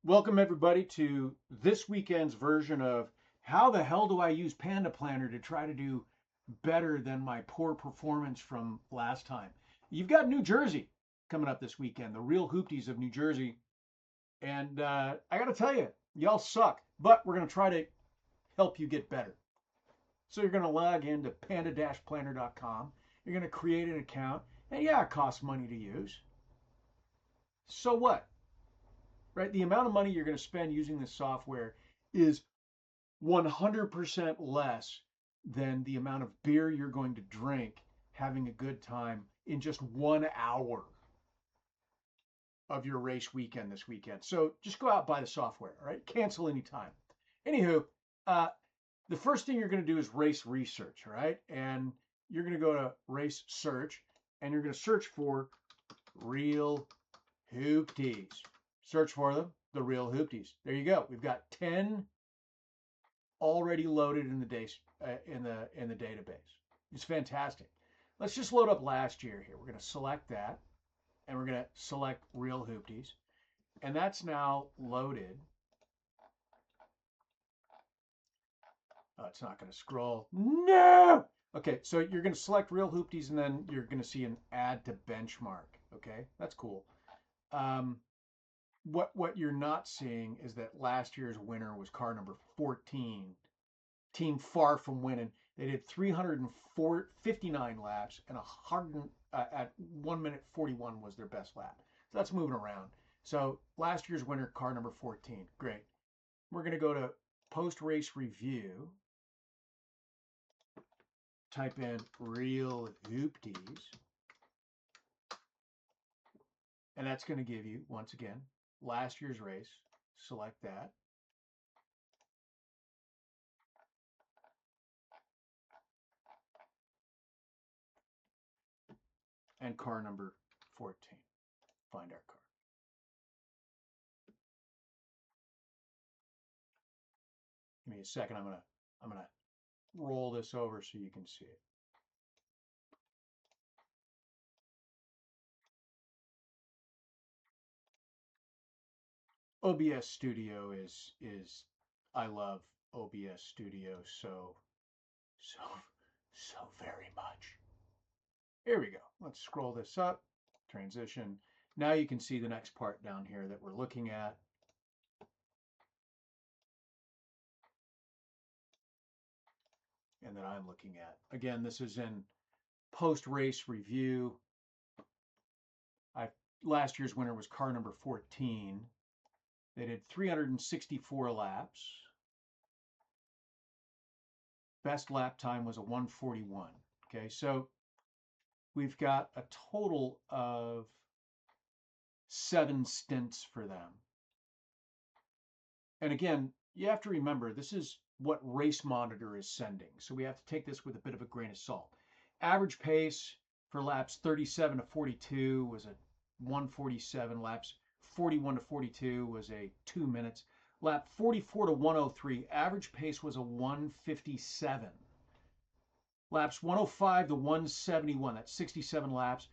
Welcome everybody to this weekend's version of how the hell do I use Panda Planner to try to do better than my poor performance from last time. You've got New Jersey coming up this weekend, the real Hoopties of New Jersey. And I got to tell you, y'all suck, but we're going to try to help you get better. So you're going to log into panda-planner.com. You're going to create an account. And yeah, it costs money to use. So what? Right? The amount of money you're going to spend using this software is 100% less than the amount of beer you're going to drink having a good time in just 1 hour of your race weekend this weekend. So just go out, buy the software, all right? Cancel anytime. Anywho, the first thing you're going to do is race research, all right? And you're going to go to race search and you're going to search for real hoopties. Search for them, the real hoopties. There you go. We've got 10 already loaded in the database. It's fantastic. Let's just load up last year here. We're going to select that, and we're going to select real hoopties, and that's now loaded. Oh, it's not going to scroll. No. Okay, so you're going to select real hoopties, and then you're going to see an add to benchmark. Okay, that's cool. What you're not seeing is that last year's winner was car number 14. Team far from winning. They did 359 laps and at 1 minute 41 was their best lap. So that's moving around. So last year's winner, car number 14. Great. We're going to go to post race review. Type in real hoopties. And that's going to give you, once again, last year's race. Select that. And car number 14. Find our car. Give me a second. I'm gonna roll this over so you can see it. OBS Studio is I love OBS Studio so very much. Here we go. Let's scroll this up. Transition. Now you can see the next part down here that we're looking at. And that I'm looking at. Again, this is in post-race review. Last year's winner was car number 14. They did 364 laps. Best lap time was a 141. Okay, so we've got a total of 7 stints for them. And again, you have to remember, this is what Race Monitor is sending. So we have to take this with a bit of a grain of salt. Average pace for laps 37 to 42 was a 147. Laps 41 to 42 was a 2 minutes. Lap 44 to 103, average pace was a 157. Laps 105 to 171, that's 67 laps,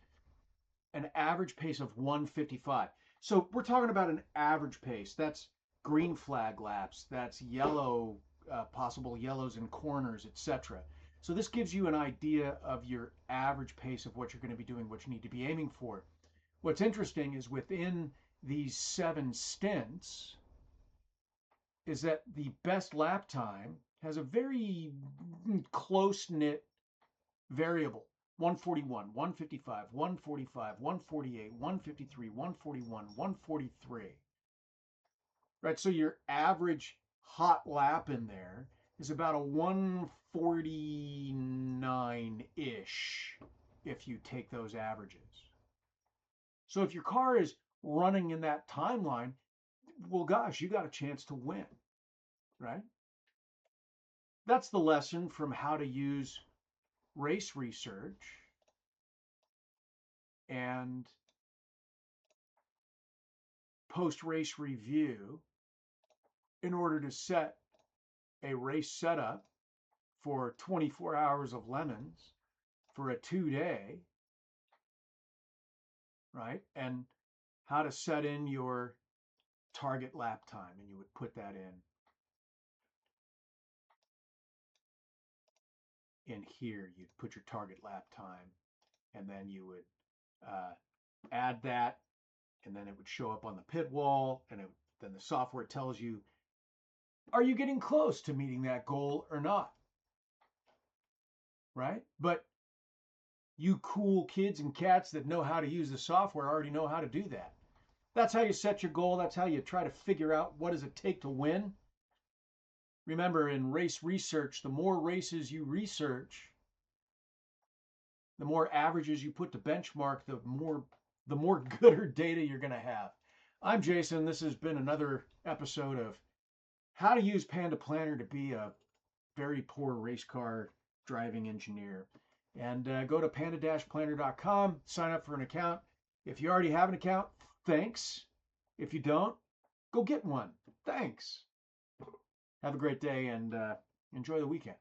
an average pace of 155. So we're talking about an average pace. That's green flag laps, that's yellow, possible yellows in corners, etc. So this gives you an idea of your average pace of what you're going to be doing, what you need to be aiming for. What's interesting is within these 7 stints is that the best lap time has a very close-knit variable. 141, 155, 145, 148, 153, 141, 143. Right, so your average hot lap in there is about a 149-ish if you take those averages. So if your car is running in that timeline, well, gosh, you got a chance to win, right? That's the lesson from how to use race research and post-race review in order to set a race setup for 24 hours of lemons for a 2-day, right? And how to set in your target lap time, and you would put that in here. You'd put your target lap time, and then you would add that, and then it would show up on the pit wall, and then the software tells you, are you getting close to meeting that goal or not? Right? But you cool kids and cats that know how to use the software already know how to do that. That's how you set your goal. That's how you try to figure out what does it take to win. Remember, in race research, the more races you research, the more averages you put to benchmark, the more gooder data you're going to have. I'm Jason. This has been another episode of how to use Panda Planner to be a very poor race car driving engineer. And go to panda-planner.com, sign up for an account. If you already have an account, thanks. If you don't, go get one. Thanks. Have a great day and enjoy the weekend.